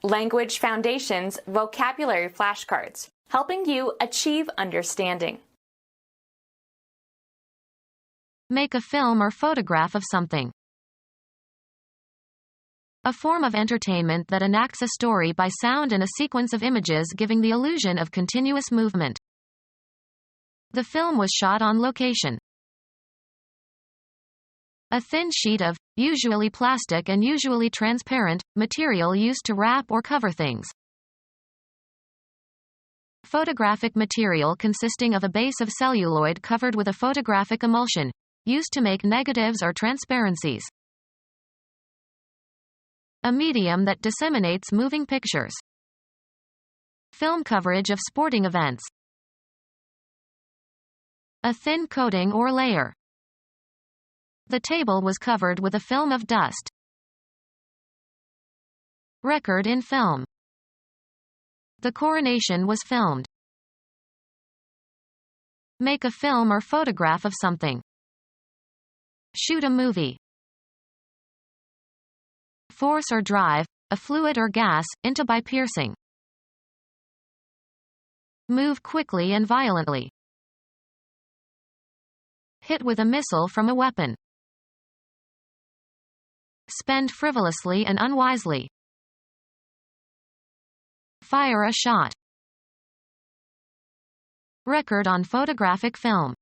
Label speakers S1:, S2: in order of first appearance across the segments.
S1: Language Foundations Vocabulary Flashcards, helping you achieve understanding.
S2: Make a film or photograph of something. A form of entertainment that enacts a story by sound and a sequence of images giving the illusion of continuous movement. The film was shot on location. A thin sheet of, usually plastic and usually transparent, material used to wrap or cover things. Photographic material consisting of a base of celluloid covered with a photographic emulsion, used to make negatives or transparencies. A medium that disseminates moving pictures. Film coverage of sporting events. A thin coating or layer. The table was covered with a film of dust. Record in film. The coronation was filmed. Make a film or photograph of something. Shoot a movie. Force or drive, a fluid or gas, into by piercing. Move quickly and violently. Hit with a missile from a weapon. Spend frivolously and unwisely. Fire a shot. Record on photographic film.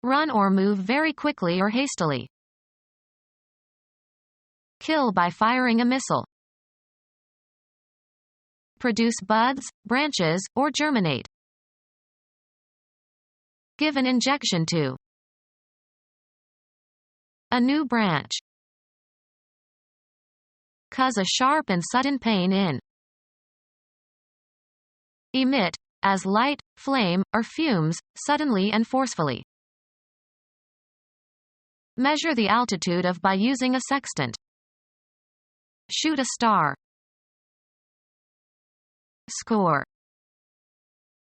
S2: Run or move very quickly or hastily. Kill by firing a missile. Produce buds, branches, or germinate. Give an injection to. A new branch. Cause a sharp and sudden pain in. Emit, as light, flame, or fumes, suddenly and forcefully. Measure the altitude of by using a sextant. Shoot a star. Score.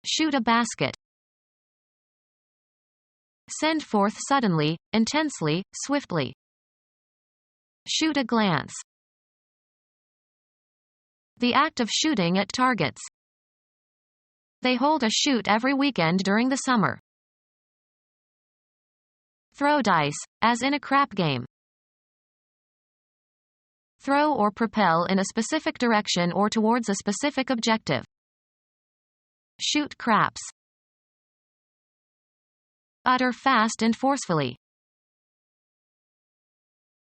S2: Shoot a basket. Send forth suddenly, intensely, swiftly. Shoot a glance. The act of shooting at targets. They hold a shoot every weekend during the summer. Throw dice, as in a crap game. Throw or propel in a specific direction or towards a specific objective. Shoot craps. Utter fast and forcefully.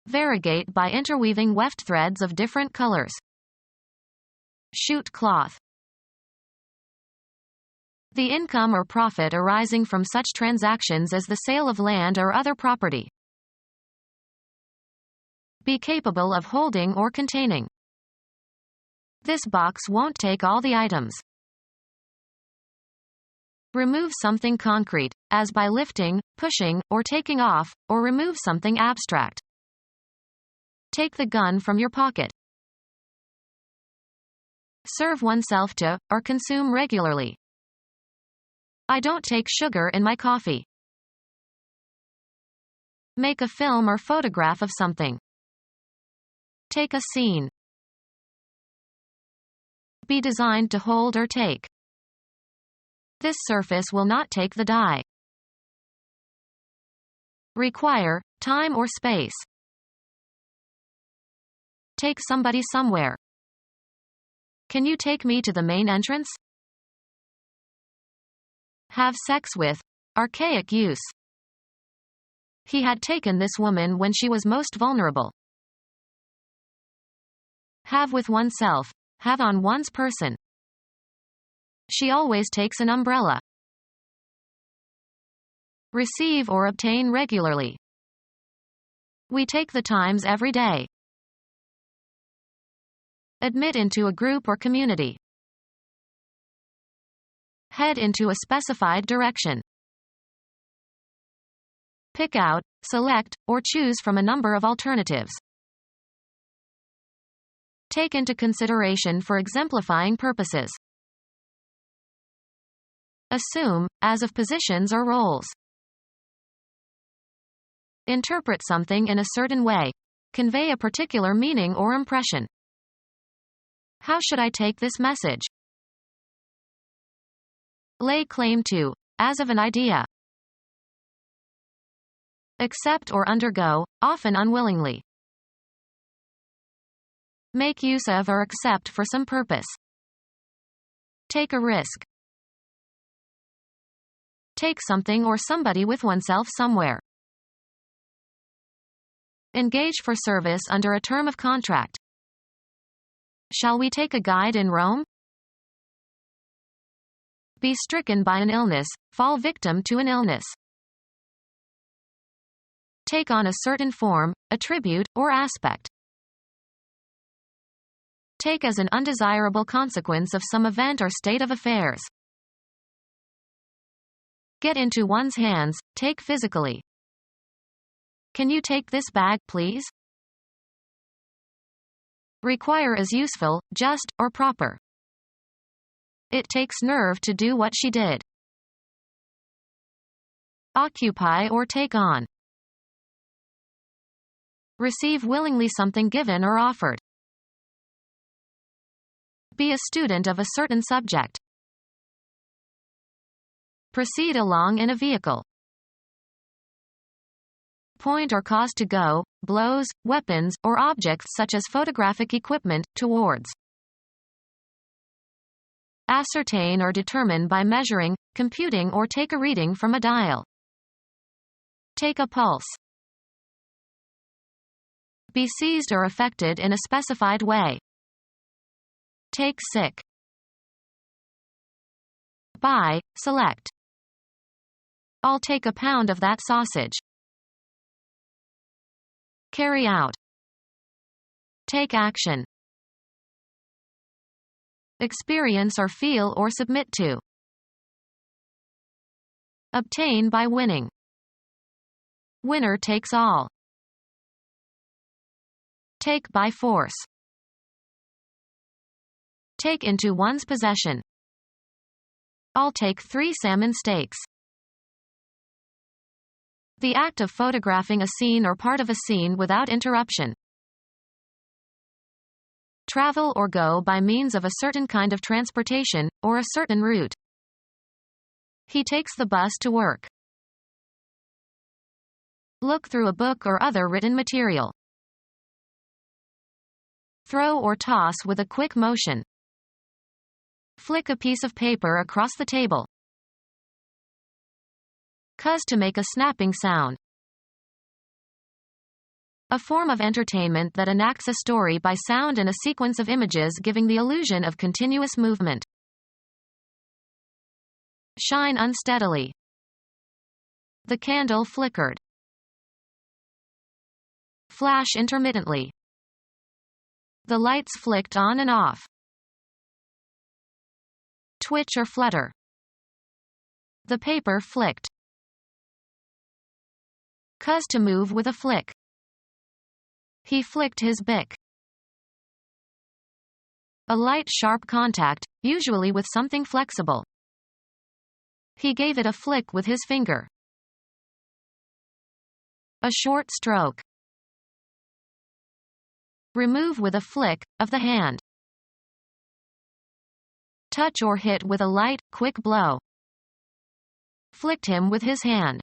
S2: Variegate by interweaving weft threads of different colors. Shoot cloth. The income or profit arising from such transactions as the sale of land or other property. Be capable of holding or containing. This box won't take all the items. Remove something concrete, as by lifting, pushing, or taking off, or remove something abstract. Take the gun from your pocket. Serve oneself to, or consume regularly. I don't take sugar in my coffee. Make a film or photograph of something. Take a scene. Be designed to hold or take. This surface will not take the dye. Require, time or space. Take somebody somewhere. Can you take me to the main entrance? Have sex with. Archaic use. He had taken this woman when she was most vulnerable. Have with oneself. Have on one's person. She always takes an umbrella. Receive or obtain regularly. We take the Times every day. Admit into a group or community. Head into a specified direction. Pick out, select, or choose from a number of alternatives. Take into consideration for exemplifying purposes. Assume, as of positions or roles. Interpret something in a certain way. Convey a particular meaning or impression. How should I take this message? Lay claim to, as of an idea. Accept or undergo, often unwillingly. Make use of or accept for some purpose. Take a risk. Take something or somebody with oneself somewhere. Engage for service under a term of contract. Shall we take a guide in Rome? Be stricken by an illness, fall victim to an illness. Take on a certain form, attribute, or aspect. Take as an undesirable consequence of some event or state of affairs. Get into one's hands, take physically. Can you take this bag, please? Require as useful, just, or proper. It takes nerve to do what she did. Occupy or take on. Receive willingly something given or offered. Be a student of a certain subject. Proceed along in a vehicle. Point or cause to go, blows, weapons, or objects such as photographic equipment, towards. Ascertain or determine by measuring, computing or take a reading from a dial. Take a pulse. Be seized or affected in a specified way. Take sick. Buy, select. I'll take a pound of that sausage. Carry out. Take action. Experience or feel or submit to. Obtain by winning. Winner takes all. Take by force. Take into one's possession. I'll take 3 salmon steaks. The act of photographing a scene or part of a scene without interruption. Travel or go by means of a certain kind of transportation, or a certain route. He takes the bus to work. Look through a book or other written material. Throw or toss with a quick motion. Flick a piece of paper across the table. Cause to make a snapping sound. A form of entertainment that enacts a story by sound and a sequence of images giving the illusion of continuous movement. Shine unsteadily. The candle flickered. Flash intermittently. The lights flicked on and off. Twitch or flutter. The paper flicked. Cause to move with a flick. He flicked his bic. A light sharp contact, usually with something flexible. He gave it a flick with his finger. A short stroke. Remove with a flick, of the hand. Touch or hit with a light, quick blow. Flicked him with his hand.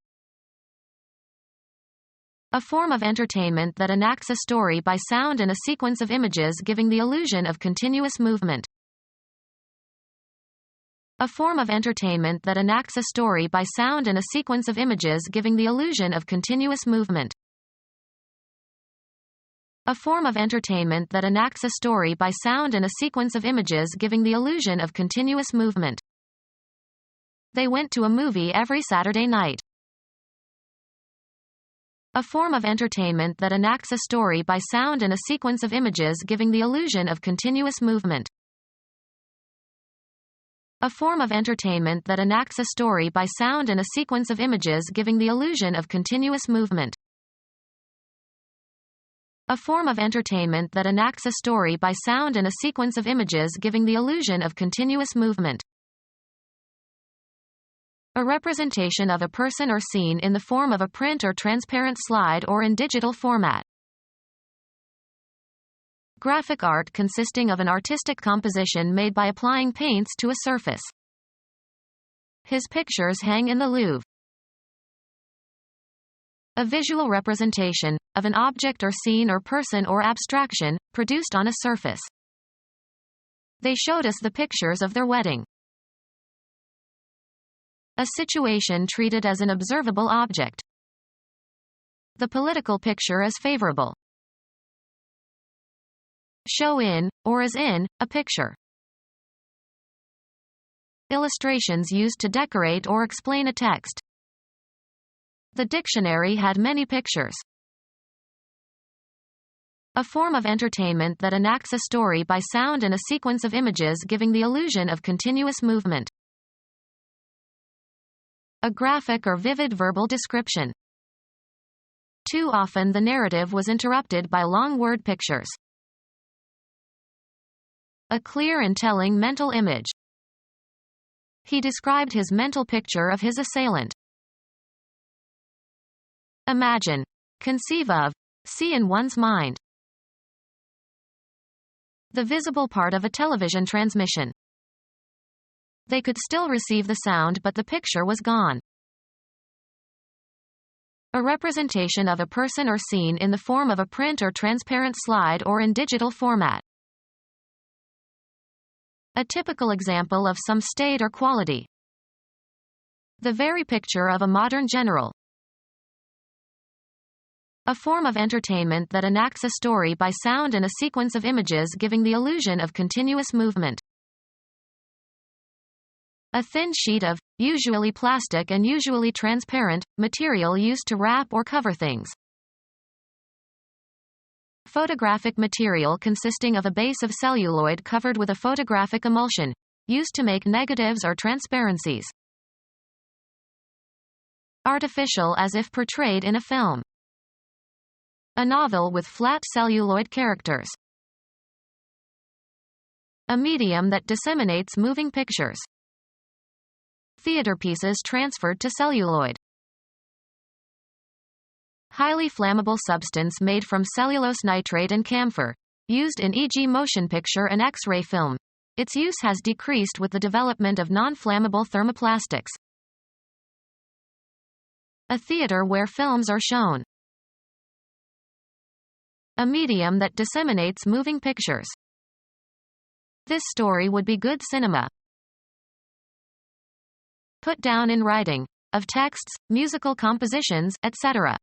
S2: A form of entertainment that enacts a story by sound and a sequence of images giving the illusion of continuous movement. A form of entertainment that enacts a story by sound and a sequence of images giving the illusion of continuous movement. A form of entertainment that enacts a story by sound and a sequence of images giving the illusion of continuous movement. They went to a movie every Saturday night. A form of entertainment that enacts a story by sound and a sequence of images giving the illusion of continuous movement. A form of entertainment that enacts a story by sound and a sequence of images giving the illusion of continuous movement. A form of entertainment that enacts a story by sound and a sequence of images giving the illusion of continuous movement. A representation of a person or scene in the form of a print or transparent slide or in digital format. graphic art consisting of an artistic composition made by applying paints to a surface. His pictures hang in the Louvre. A visual representation of an object or scene or person or abstraction, produced on a surface. They showed us the pictures of their wedding. A situation treated as an observable object. The political picture is favorable. Show in, or as in, a picture. Illustrations used to decorate or explain a text. The dictionary had many pictures. A form of entertainment that enacts a story by sound and a sequence of images giving the illusion of continuous movement. A graphic or vivid verbal description. Too often the narrative was interrupted by long word pictures. A clear and telling mental image. He described his mental picture of his assailant. Imagine, conceive of, see in one's mind. The visible part of a television transmission. They could still receive the sound, but the picture was gone. A representation of a person or scene in the form of a print or transparent slide or in digital format. A typical example of some state or quality. The very picture of a modern general. A form of entertainment that enacts a story by sound and a sequence of images giving the illusion of continuous movement. A thin sheet of, usually plastic and usually transparent, material used to wrap or cover things. Photographic material consisting of a base of celluloid covered with a photographic emulsion, used to make negatives or transparencies. Artificial as if portrayed in a film. A novel with flat celluloid characters. A medium that disseminates moving pictures. Theater pieces transferred to celluloid. Highly flammable substance made from cellulose nitrate and camphor, used in e.g. motion picture and X-ray film. Its use has decreased with the development of non-flammable thermoplastics. A theater where films are shown. A medium that disseminates moving pictures. This story would be good cinema. Put down in writing, of texts, musical compositions, etc.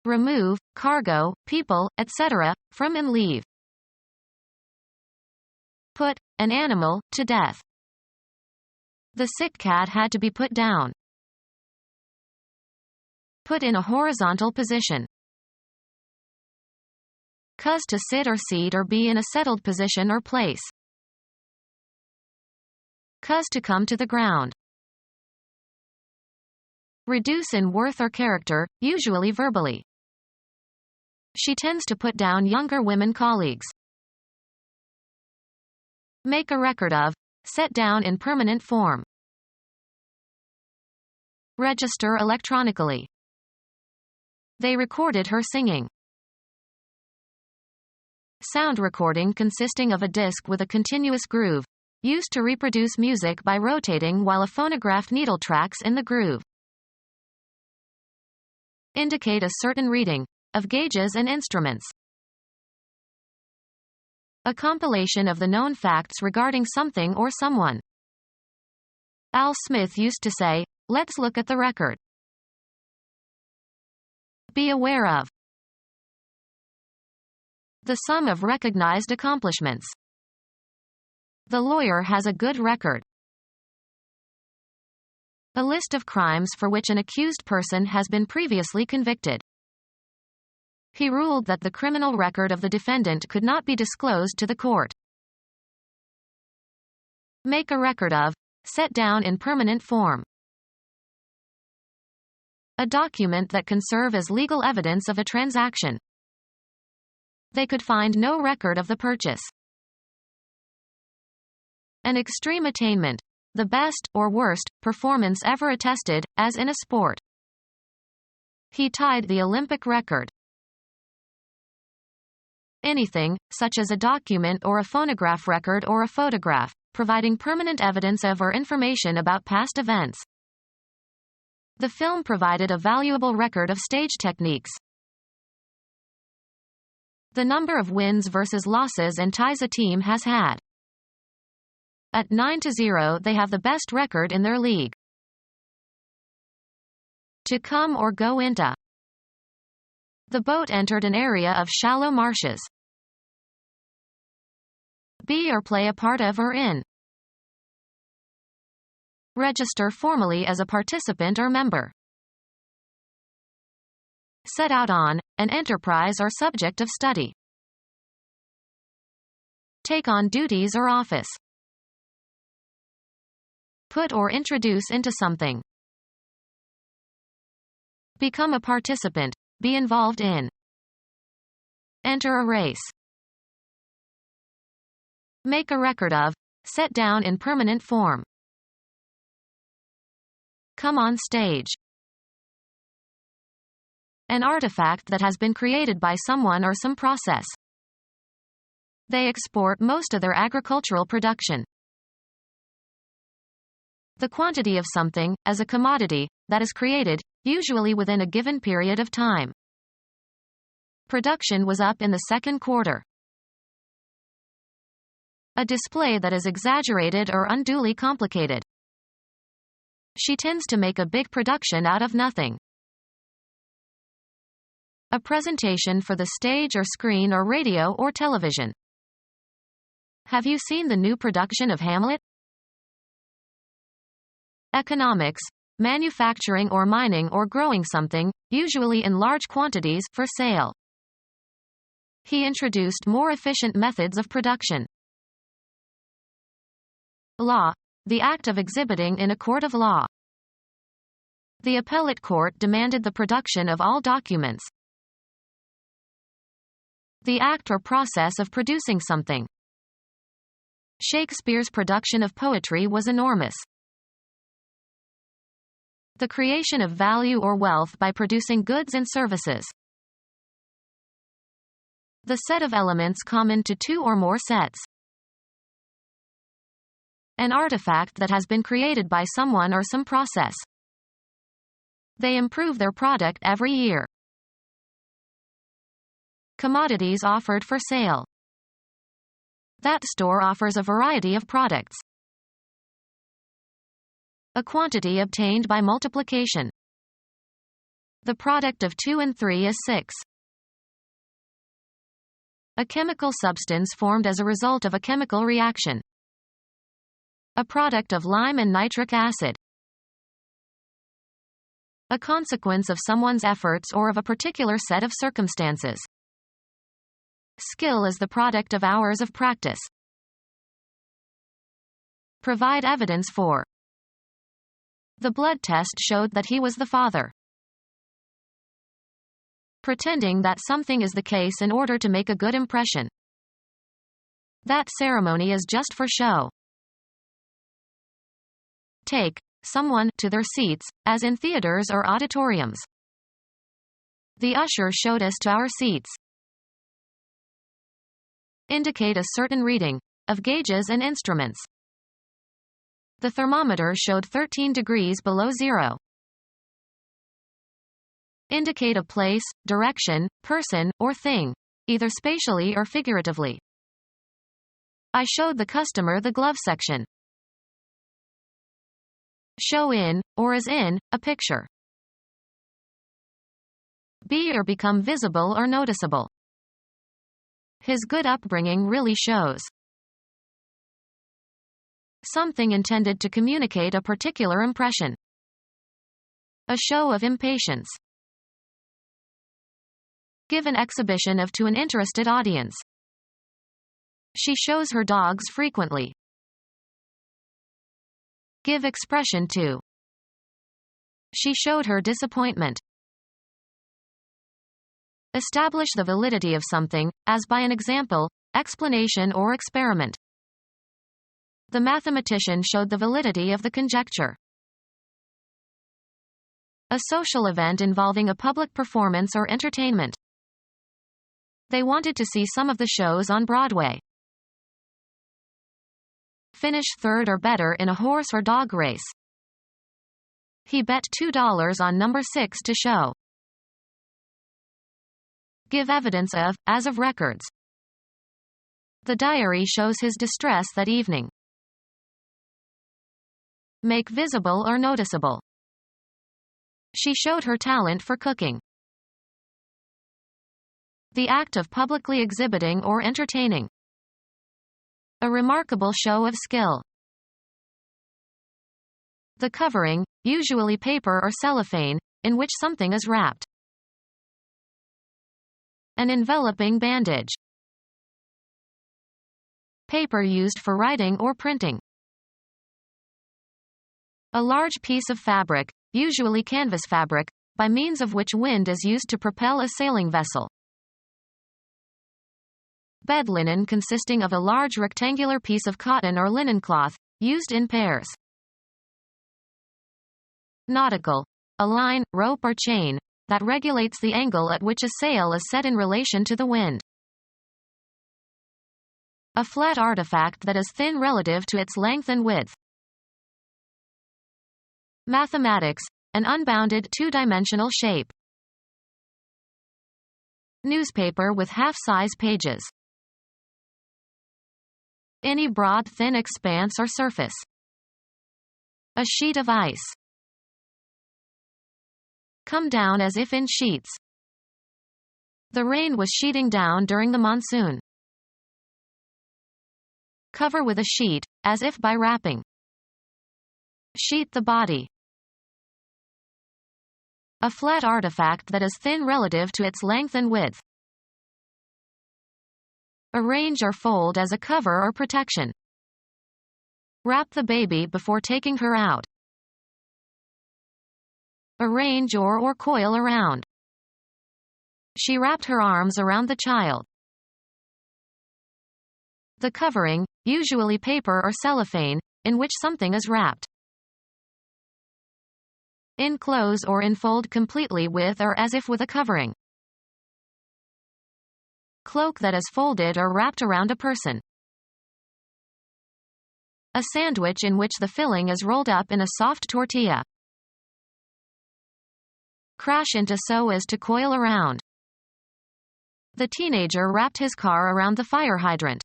S2: Remove, cargo, people, etc., from and leave. Put, an animal, to death. The sick cat had to be put down. Put in a horizontal position. Cause to sit or seat or be in a settled position or place. Cause to come to the ground. Reduce in worth or character, usually verbally. She tends to put down younger women colleagues. Make a record of, set down in permanent form. Register electronically. They recorded her singing. Sound recording consisting of a disc with a continuous groove, used to reproduce music by rotating while a phonograph needle tracks in the groove. Indicate a certain reading, of gauges and instruments. A compilation of the known facts regarding something or someone. Al Smith used to say, "Let's look at the record." Be aware of. The sum of recognized accomplishments. The lawyer has a good record. A list of crimes for which an accused person has been previously convicted. He ruled that the criminal record of the defendant could not be disclosed to the court. Make a record of, set down in permanent form. A document that can serve as legal evidence of a transaction. They could find no record of the purchase. An extreme attainment, the best, or worst, performance ever attested, as in a sport. He tied the Olympic record. anything, such as a document or a phonograph record or a photograph, providing permanent evidence of or information about past events. The film provided a valuable record of stage techniques. The number of wins versus losses and ties a team has had. At 9-0, they have the best record in their league. To come or go into. The boat entered an area of shallow marshes. Be or play a part of or in. Register formally as a participant or member. Set out on, an enterprise or subject of study. Take on duties or office. Put or introduce into something. Become a participant, be involved in. Enter a race. Make a record of, set down in permanent form. Come on stage. An artifact that has been created by someone or some process. They export most of their agricultural production. The quantity of something, as a commodity, that is created, usually within a given period of time. Production was up in the second quarter. A display that is exaggerated or unduly complicated. She tends to make a big production out of nothing. A presentation for the stage or screen or radio or television. Have you seen the new production of Hamlet? Economics, manufacturing or mining or growing something, usually in large quantities, for sale. He introduced more efficient methods of production. Law, the act of exhibiting in a court of law. The appellate court demanded the production of all documents. The act or process of producing something. Shakespeare's production of poetry was enormous. The creation of value or wealth by producing goods and services. The set of elements common to two or more sets. An artifact that has been created by someone or some process. They improve their product every year. Commodities offered for sale. That store offers a variety of products. A quantity obtained by multiplication. The product of 2 and 3 is 6. A chemical substance formed as a result of a chemical reaction. A product of lime and nitric acid. A consequence of someone's efforts or of a particular set of circumstances. Skill is the product of hours of practice. Provide evidence for. The blood test showed that he was the father. Pretending that something is the case in order to make a good impression. That ceremony is just for show. Take someone to their seats, as in theaters or auditoriums. The usher showed us to our seats. Indicate a certain reading of gauges and instruments. The thermometer showed 13 degrees below zero. Indicate a place, direction, person, or thing, either spatially or figuratively. I showed the customer the glove section. Show in, or as in, a picture. Be or become visible or noticeable. His good upbringing really shows. Something intended to communicate a particular impression. A show of impatience. Give an exhibition of to an interested audience. She shows her dogs frequently. Give expression to. She showed her disappointment. Establish the validity of something, as by an example, explanation or experiment. The mathematician showed the validity of the conjecture. A social event involving a public performance or entertainment. They wanted to see some of the shows on Broadway. Finish third or better in a horse or dog race. He bet $2 on number 6 to show. Give evidence of, as of records. The diary shows his distress that evening. Make visible or noticeable. She showed her talent for cooking. The act of publicly exhibiting or entertaining. A remarkable show of skill. The covering, usually paper or cellophane, in which something is wrapped. An enveloping bandage. Paper used for writing or printing. A large piece of fabric, usually canvas fabric, by means of which wind is used to propel a sailing vessel. Bed linen consisting of a large rectangular piece of cotton or linen cloth, used in pairs. Nautical. A line, rope or chain, that regulates the angle at which a sail is set in relation to the wind. A flat artifact that is thin relative to its length and width. Mathematics. An unbounded two-dimensional shape. Newspaper with half-size pages. Any broad thin expanse or surface. A sheet of ice. Come down as if in sheets. The rain was sheeting down during the monsoon. Cover with a sheet, as if by wrapping. Sheet the body. A flat artifact that is thin relative to its length and width. Arrange or fold as a cover or protection. Wrap the baby before taking her out. Arrange or coil around. She wrapped her arms around the child. The covering, usually paper or cellophane, in which something is wrapped. Enclose or enfold completely with or as if with a covering. Cloak that is folded or wrapped around a person. A sandwich in which the filling is rolled up in a soft tortilla. Crash into so as to coil around. The teenager wrapped his car around the fire hydrant.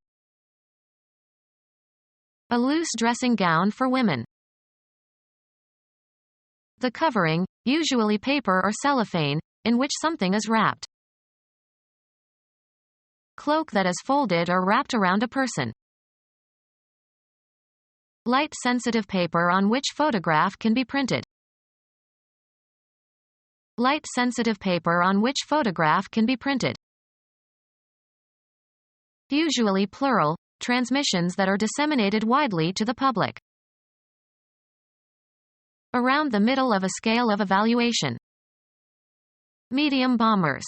S2: A loose dressing gown for women. The covering, usually paper or cellophane, in which something is wrapped. Cloak that is folded or wrapped around a person. Light-sensitive paper on which photograph can be printed. Light-sensitive paper on which photograph can be printed. Usually plural, transmissions that are disseminated widely to the public. Around the middle of a scale of evaluation. Medium bombers.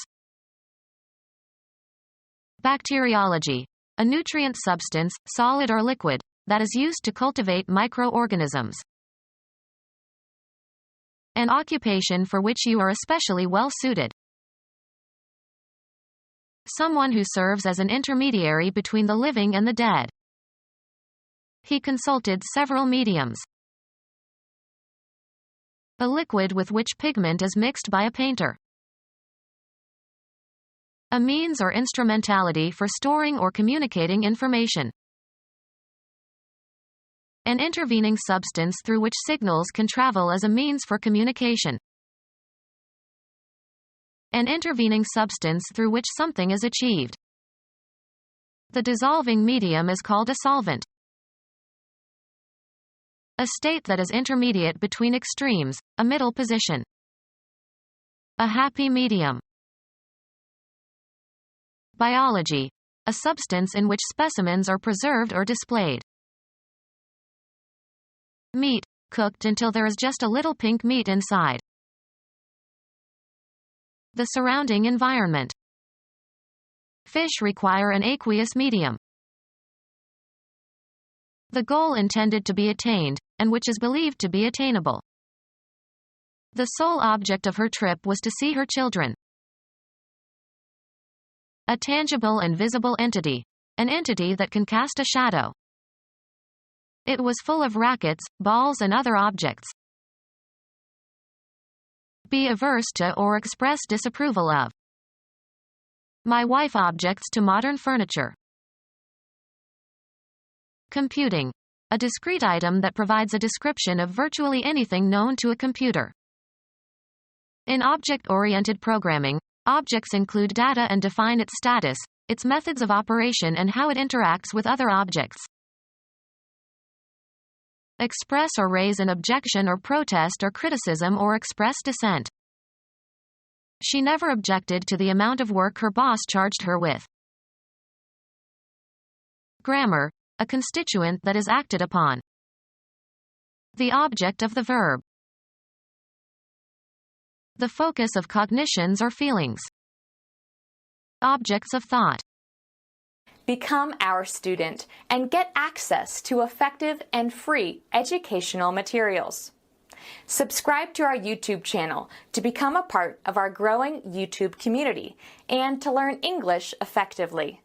S2: Bacteriology. A nutrient substance, solid or liquid, that is used to cultivate microorganisms. An occupation for which you are especially well suited. Someone who serves as an intermediary between the living and the dead. He consulted several mediums. A liquid with which pigment is mixed by a painter. A means or instrumentality for storing or communicating information. An intervening substance through which signals can travel as a means for communication. An intervening substance through which something is achieved. The dissolving medium is called a solvent. A state that is intermediate between extremes, a middle position. A happy medium. Biology. A substance in which specimens are preserved or displayed. Meat, cooked until there is just a little pink meat inside. The surrounding environment. Fish require an aqueous medium. The goal intended to be attained, and which is believed to be attainable. The sole object of her trip was to see her children. A tangible and visible entity. An entity that can cast a shadow. It was full of rackets, balls and other objects. Be averse to or express disapproval of. My wife objects to modern furniture. Computing. A discrete item that provides a description of virtually anything known to a computer. In object-oriented programming, objects include data and define its status, its methods of operation and how it interacts with other objects. Express or raise an objection or protest or criticism or express dissent. She never objected to the amount of work her boss charged her with. Grammar. A constituent that is acted upon. The object of the verb. The focus of cognitions or feelings. Objects of thought.
S1: Become our student and get access to effective and free educational materials. Subscribe to our YouTube channel to become a part of our growing YouTube community and to learn English effectively.